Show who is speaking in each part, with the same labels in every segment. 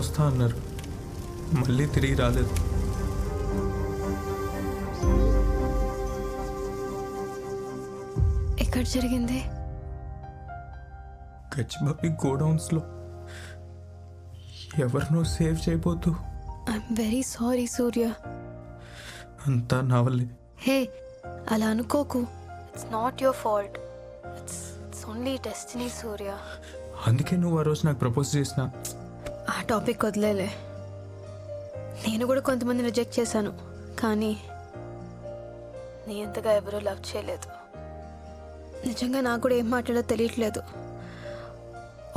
Speaker 1: వస్తా అన్నారు, మళ్ళీ తిరిగి రాలేదు.
Speaker 2: ఎక్కడ జరిగింది?
Speaker 1: గచ్చిబాబి గోడౌన్స్లో ఎవరినో సేవ్ చేయబోతూ.
Speaker 2: I'm very sorry Surya.
Speaker 1: అంతా నా వల్లే.
Speaker 2: హే, అలా అనుకోకు. It's not your fault. It's only destiny Surya.
Speaker 1: అందుకే నువ్వు ఆ రోజు నాకు ప్రపోజ్ చేసిన.
Speaker 2: ఆ టాపిక్ వదిలేలే. నేను కూడా కొంతమంది రిజెక్ట్ చేశాను, కానీ నీ అంతగా ఎవరూ లవ్ చేయలేదు. నిజంగా నాకు కూడా ఏం మాట్లాడో తెలియట్లేదు.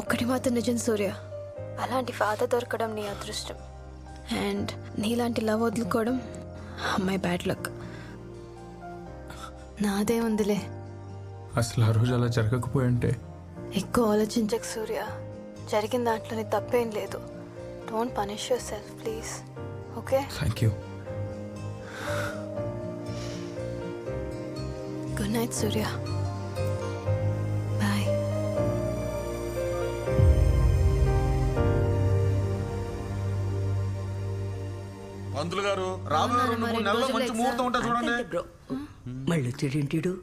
Speaker 2: ఒక్కటి మాత్రం నిజం సూర్య, అలాంటి ఫాదర్ దొరకడం నీ అదృష్టం. అండ్ నీలాంటి లవ్ వదులుకోవడం మై బ్యాడ్ లక్. నాదే ఉందిలే.
Speaker 1: అసలు ఆ రోజు అలా జరగకపోయింటే.
Speaker 2: ఎక్కువ ఆలోచించకు సూర్య. జరిగిన దాంట్లో నీ తప్పేం లేదు. Don't punish yourself please. Okay?
Speaker 1: Thank you.
Speaker 2: Good night Surya. Bye.
Speaker 3: పంతులు గారు, రాబోయే 2-3 నెలల్లో మంచి ముహూర్తం ఉంటుంది చూడండి.
Speaker 4: మళ్ళీ వచ్చాడేంటిడు?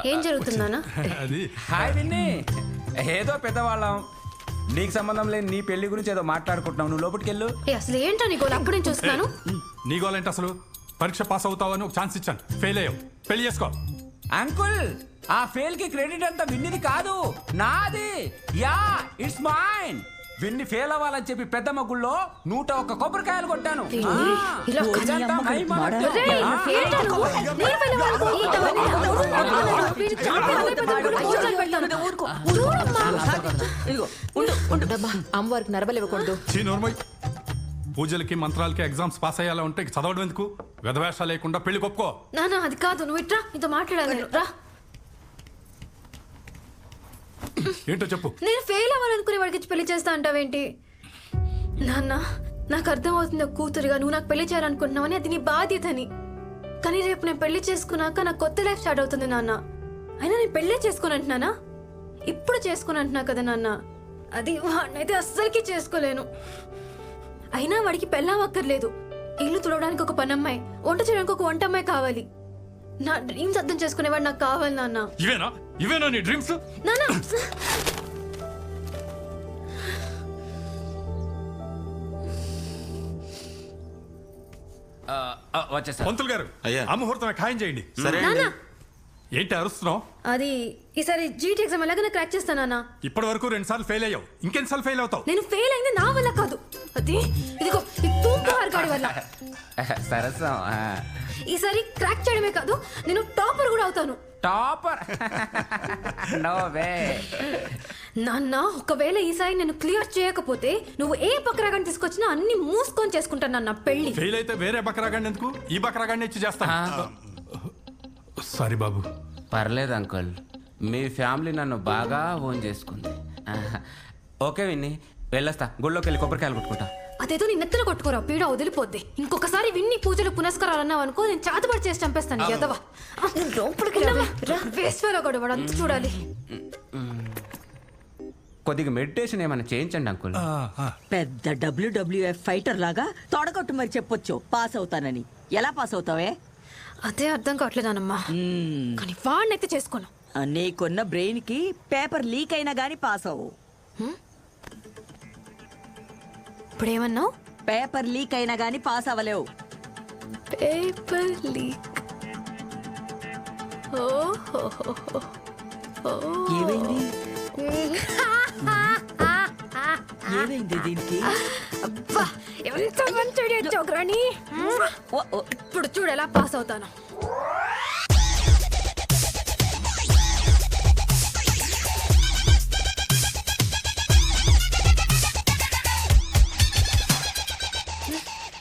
Speaker 2: ఏం జరుగుతుందానా?
Speaker 5: హాయ్ విన్ని, ఏదో పెద్దవాళ్ళం, నీకు సంబంధం లేని నీ పెళ్లి గురించి ఏదో మాట్లాడుకుంటున్నావు. నువ్వు లోపలికి వెళ్ళు.
Speaker 2: అసలు ఏంటో నీ గోల్? అప్పుడు నేను చూస్తున్నాను.
Speaker 6: నీ గోల్ ఏంటి అసలు? పరీక్ష పాస్ అవుతావని ఒక ఛాన్స్ ఇచ్చాను, ఫెయిల్ అయ్యావు, పెళ్లి చేసుకో.
Speaker 5: అంకుల్, ఆ ఫెయిల్ కి క్రెడిట్ అంతా విన్నిది కాదు, నాది. Yeah, it's mine. Vinni fail అవ్వాలని చెప్పి పెద్దమ్మ గుళ్ళో 101 కొబ్బరికాయలు కొట్టాను.
Speaker 2: ఇలా
Speaker 5: ఇదంతా మై మాట.
Speaker 7: అమ్మవారికి నరబలు ఇవ్వకూడదు.
Speaker 6: పూజలకి మంత్రాలకి ఎగ్జామ్స్ పాస్ అయ్యేలా ఉంటే చదవడం ఎందుకు? వెధవేషాలు లేకుండా పెళ్లి కొప్పుకో.
Speaker 2: నానా అది కాదు, నువ్వు ఇట్రా, నీతో మాట్లాడాలి. రా.
Speaker 6: ఏంటో చెప్పు.
Speaker 2: నేను ఫెయిల్ అవ్వాలనుకునే వాడికి పెళ్లి చేస్తా అంటావేంటి? నాన్న, నాకు అర్థం అవుతుంది కూతురుగా నువ్వు నాకు పెళ్లి చేయాలనుకుంటున్నావని, అది నీ బాధ్యతని. కానీ రేపు నేను పెళ్లి చేసుకున్నాక నాకు కొత్త లైఫ్ స్టార్ట్ అవుతుంది నాన్న. అయినా నేను పెళ్లే చేసుకుని అంటున్నానా? ఇప్పుడు చేసుకుని అంటున్నా కదా నాన్న. అది వాడినైతే అస్సలకి చేసుకోలేను. అయినా వాడికి పెళ్ళామక్కర్లేదు. ఇల్లు తుడవడానికి ఒక పనమ్మాయి, వంట చేయడానికి ఒక వంటమ్మాయి కావాలి. నా డ్రీమ్స్ అర్థం చేసుకునేవాడు నాకు కావాలి నాన్న.
Speaker 6: ఇవేనా నీ డ్రీమ్స్?
Speaker 2: నాన్న
Speaker 5: వచ్చేసా.
Speaker 6: పంతులు గారు,
Speaker 3: అయ్యా.
Speaker 6: ఆ ముహూర్తం ఖాయం చేయండి.
Speaker 3: సరే
Speaker 2: నాన్న,
Speaker 6: ఏంటి అరుస్తున్నావు?
Speaker 2: అది ఈసారి జీటీ ఎగ్జామ్ ఎలాగైనా క్రాక్ చేస్తానా?
Speaker 6: ఇప్పటి వరకు 2 సార్లు ఫెయిల్ అయ్యావు, ఇంకెన్నిసార్లు ఫెయిల్ అవుతావు?
Speaker 2: నేను ఫెయిల్ అయింది నా వల్ల కాదు, అది ఇదిగో ఈ తూంపు హార్గాడి వల్ల.
Speaker 5: సరసం.
Speaker 2: ఈసారి క్రాక్ చేయడమే కాదు, నేను టాపర్ కూడా అవుతాను.
Speaker 5: టాపర్? No way.
Speaker 2: నాన్న, ఒకవేళ ఈసారి నేను క్లియర్ చేయకపోతే నువ్వు ఏ బక్రాగాన్ని తీసుకొచ్చినా అన్ని మూసుకొని చేసుకుంటాను నాన్న పెళ్లి.
Speaker 6: ఫెయిల్ అయితే వేరే బకరాగాడిని ఎందుకు, ఈ బకరాగాడిని ఇచ్చి చేస్తాను. సారీ బాబు.
Speaker 5: పర్లేదు అంకుల్, మీ ఫ్యామిలీ నన్ను బాగా ఓన్ చేసుకుంది. ఓకే విన్ని, వెళ్ళొస్తా. గుళ్ళోకి వెళ్ళి కొబ్బరికాయలు కొట్టుకుంటా.
Speaker 2: అదేదో నీ నెత్తలు కొట్టుకోరా, పీడ వదిలిపోద్ది. ఇంకొకసారి విన్ని పూజలు పునస్కారాలు అన్నావు అనుకో, నేను చేతబడి చేసి చంపేస్తాను. ఎదవా వేస్వేలో కూడా వాడు అంత చూడాలి.
Speaker 5: కొద్దిగా మెడిటేషన్ ఏమైనా చేయించండి అంకుల్.
Speaker 4: పెద్ద WWF ఫైటర్ లాగా తొడగొట్టు మరి చెప్పొచ్చు పాస్ అవుతానని. ఎలా పాస్ అవుతావే?
Speaker 2: అదే అర్థం కావట్లేదన్నమ్మా. కానీ వాడినైతే చేసుకోను.
Speaker 4: నీకున్న బ్రెయిన్ కి పేపర్ లీక్ అయినా గానీ పాస్ అవ్వు.
Speaker 2: ఇప్పుడు ఏమన్నావు?
Speaker 4: పేపర్ లీక్ అయినా గానీ పాస్ అవ్వలేవు.
Speaker 2: Paper leak.
Speaker 4: ఏమైంది? ఏమైంది దీనికి?
Speaker 2: అబ్బా, ఎంత మంచి చోకరాని. ఇప్పుడు చూడు ఎలా పాస్ అవుతాను.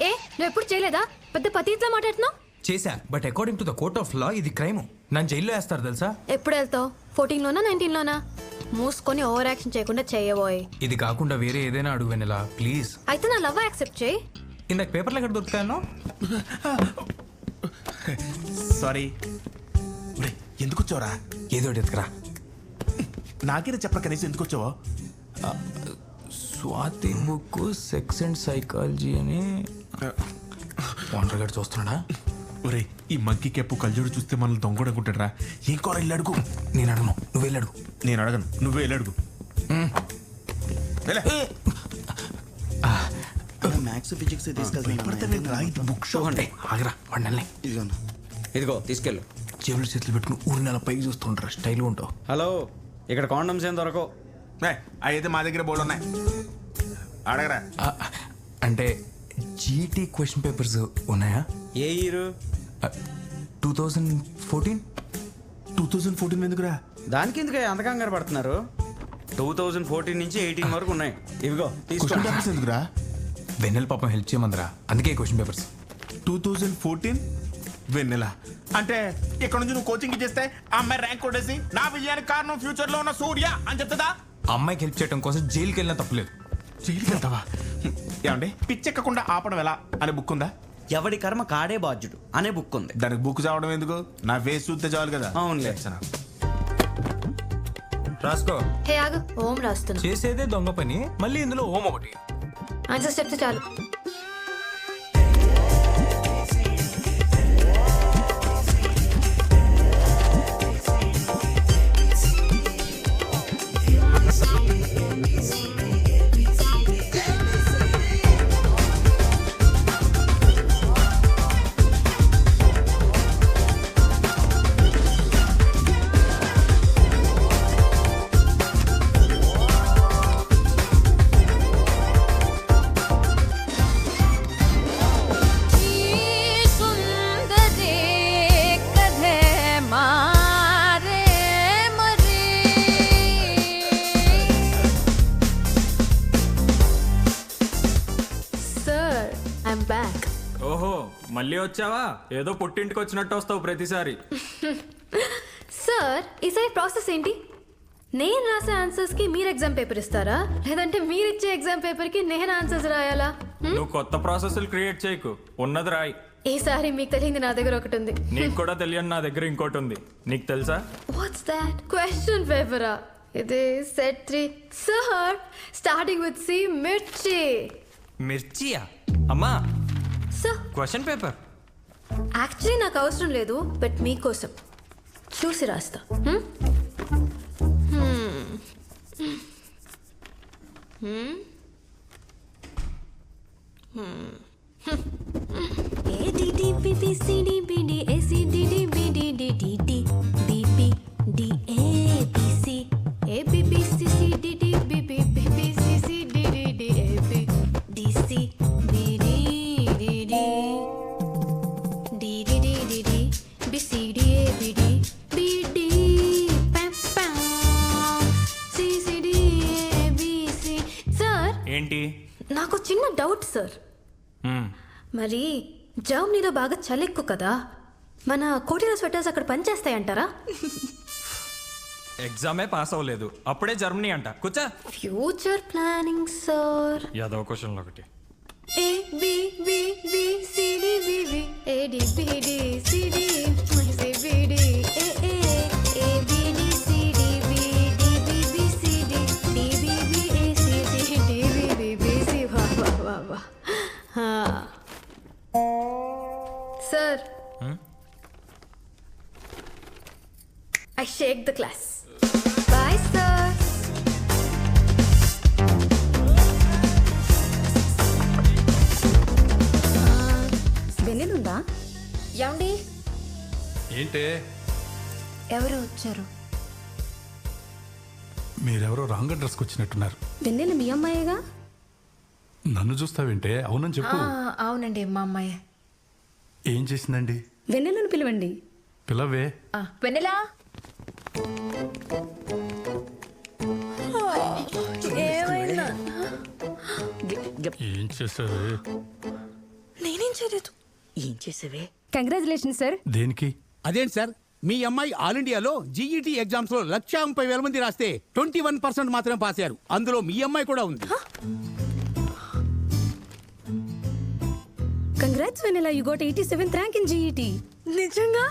Speaker 2: ఏ, నువ్వు ఎప్పుడు చేయలేదా? పెద్ద పతిట్లా మాట్లాడుతున్నావు.
Speaker 1: చేశా, but according to the court of law ఇది క్రైమ్. నన్ను జైల్లో వేస్తారు తెలుసా?
Speaker 2: ఎప్పుడు వెళ్తావు? 14లోనా 19లోనా? మూసుకొని ఓవర్ యాక్షన్ చేయకుండా చేయబోయ్.
Speaker 1: ఇది కాకుండా వేరే ఏదైనా అడుగు వెనలా ప్లీజ్.
Speaker 2: అయితే నా లవ్ యాక్సెప్ట్ చేయి.
Speaker 1: ఇందాక పేపర్లు ఎక్కడ దొరుకుతాయన్నో?
Speaker 3: సారీ. ఎందుకు వచ్చావరా?
Speaker 1: ఏదో ఎత్తుకురా.
Speaker 3: నాకేనా చెప్పరా కనీసం ఎందుకు వచ్చావో?
Speaker 1: Swathi book sex and psychology అని ఓనర్ గారు చూస్తున్నాడా?
Speaker 3: ఒరే ఈ మంకీ కెప్పు కళ్ళజోడు చూస్తే మనల్ని దొంగడుకుంటాడు రా. ఏం కూర ఇల్లు అడుగు.
Speaker 1: నేను అడగను, నువ్వు వెళ్ళి అడుగు.
Speaker 3: నేను అడగను, నువ్వే వెళ్ళి అడుగు.
Speaker 8: మ్యాథ్స్ ఫిజిక్స్ తీసుకెళ్తాను.
Speaker 3: బుక్ షో అంటే
Speaker 1: ఆగరా వాడిని.
Speaker 8: ఇదిగోనా.
Speaker 5: ఇదిగో తీసుకెళ్ళు.
Speaker 1: జేబులు చేతులు పెట్టుకుని ఊరి నెల పైకి చూస్తుంటారు, స్టైల్ ఉంటావు.
Speaker 9: హలో, ఇక్కడ కాండమ్స్ ఏం దొరకవు.
Speaker 3: అయితే మా దగ్గర బోర్డు ఉన్నాయి, అడగరా.
Speaker 1: అంటే జీటీ క్వశ్చన్ పేపర్స్ ఉన్నాయా?
Speaker 9: ఏ ఇయర్?
Speaker 1: 2014.
Speaker 3: 2014 ఎందుకురా?
Speaker 9: దానికి ఎందుకు అంత కంగారు పడుతున్నారు? 2014 నుంచి 18 వరకు ఉన్నాయి. ఇవిగో తీసుకో.
Speaker 3: క్వశ్చన్ పేపర్స్ ఎందుకురా?
Speaker 1: వెన్నెల పాపం హెల్ప్ చేయమందరా, అందుకే క్వశ్చన్ పేపర్స్.
Speaker 3: 2014 వెన్నెల అంటే ఇక్కడ నుంచి నువ్వు కోచింగ్ ఇచ్చేస్తే ఆ అమ్మాయి ర్యాంక్ కొట్టేసి నా విజయానికి కారణం ఫ్యూచర్ లో ఉన్న సూర్య అని చెప్తుందా?
Speaker 1: అమ్మాయికి హెల్ప్ చేయడం కోసం జైలుకి వెళ్ళినా తప్పలేదు.
Speaker 3: జైలుకి వెళ్తావా? ఏమండి పిచ్చెక్కకుండా ఆపడం ఎలా అనే బుక్ ఉందా?
Speaker 9: ఎవడి కర్మ కాడే బాధ్యుడు అనే బుక్ ఉంది.
Speaker 3: దానికి బుక్ చదవడం ఎందుకు? నా ఫేస్ చూస్తే చాలు కదా.
Speaker 9: అవునులే.
Speaker 1: రాసుకో.
Speaker 2: హే ఆగు, ఓం రాస్తున్నా.
Speaker 1: చేసేదే దొంగ పని, మళ్ళీ ఇందులో ఓం ఒకటి.
Speaker 2: ఆన్సర్స్ చెప్తే చాలు.
Speaker 10: ఓహో, మళ్ళీ వచ్చావా? ఏదో పుట్టింటికి వచ్చినట్టు వస్తావు ప్రతిసారి.
Speaker 2: సార్, ఈసారి ప్రాసెస్ ఏంటి? నేను రాసే ఆన్సర్స్ కి మీరు ఎగ్జామ్ పేపర్ ఇస్తారా, లేదంటే మీరు ఇచ్చే ఎగ్జామ్ పేపర్ కి నేను ఆన్సర్స్ రాయాలా?
Speaker 10: నువ్వు కొత్త ప్రాసెస్లు క్రియేట్ చేయకు, ఉన్నది రాయి.
Speaker 2: ఈసారి మీకు తెలియంది నా దగ్గర ఒకటి ఉంది.
Speaker 10: నీకు కూడా తెలియని నా దగ్గర ఇంకోటి ఉంది. నీకు తెలుసా?
Speaker 2: What's that? క్వశ్చన్ పేపరా? ఇది set 3 sir, starting with C, mirchi.
Speaker 1: మిర్చియా? అమ్మా,
Speaker 2: సార్
Speaker 1: క్వశ్చన్ పేపర్
Speaker 2: యాక్చువల్లీ నాకు అవసరం లేదు, బట్ మీకోసం చూసి రాస్తా.
Speaker 10: ఏంటి?
Speaker 2: నాకు చిన్న డౌట్ సార్. మరి జర్మనీలో బాగా చలి ఎక్కువ కదా, మన కోటిలో స్వెటర్స్ అక్కడ పనిచేస్తాయంటారా?
Speaker 10: ఎగ్జామే పాస్ అవ్వలేదు, అప్పుడే జర్మనీ అంట. కూర్చో.
Speaker 2: Future planning sir.
Speaker 10: Yadava question ఒకటి.
Speaker 2: A B B B C D B B A D B D C D C B D A A A B D C D B D B B C D D B B A C D D B B B C. वाह वाह वाह वाह. हाँ sir, I shake the class. Bye sir. వెన్నెలుందా? ఏమండి?
Speaker 6: ఏంటే?
Speaker 2: ఎవరు వచ్చారు?
Speaker 6: మీరెవరో రాంగ్ అడ్రస్కి వచ్చినట్టున్నారు.
Speaker 2: వెన్నెల మీ అమ్మాయిగా?
Speaker 6: నన్ను చూస్తావేంటే? అవునని చెప్పు.
Speaker 7: అవునండి, మా అమ్మాయి.
Speaker 6: ఏం చేసిందండి?
Speaker 2: వెన్నెలను పిలవండి.
Speaker 6: పిలవే.
Speaker 7: వెన్నెలా?
Speaker 6: ఏం చేసావే?
Speaker 2: నేనేం చేయలేదు.
Speaker 4: ఏం చేసావే?
Speaker 2: Congratulation sir.
Speaker 6: దేనికి?
Speaker 11: అదేంటి సార్, మీ అమ్మాయి ఆల్ ఇండియాలో జీఈటీ ఎగ్జామ్స్ లో 1,30,000 మంది రాస్తే 21% మాత్రమే పాస్ అయ్యారు. అందులో మీ అమ్మాయి కూడా ఉంది.
Speaker 2: కంగ్రాట్స్ వెన్నెలా, you got 87th rank in GET. నిజంగా?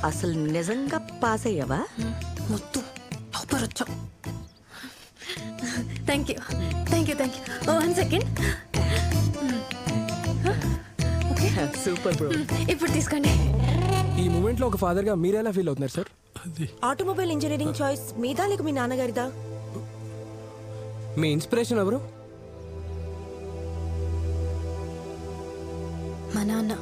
Speaker 4: అసలు నిజంగా పాస్ అయ్యావా?
Speaker 2: మొత్తం టాపర్ వచ్చావు. Thank you thank you thank you. 1 second. Okay
Speaker 12: super bro.
Speaker 2: ఇప్పుడు తీసుకోండి.
Speaker 12: ఈ మూమెంట్ లో ఒక ఫాదర్ గా మీరు ఎలా ఫీల్ అవుతున్నారు సార్?
Speaker 7: ఆటోమొబైల్ ఇంజనీరింగ్ చాయిస్ మీదా లేక మీ నాన్నగారిదా?
Speaker 12: మీ ఇన్స్పిరేషన్ ఎవరు?
Speaker 2: మా నాన్న.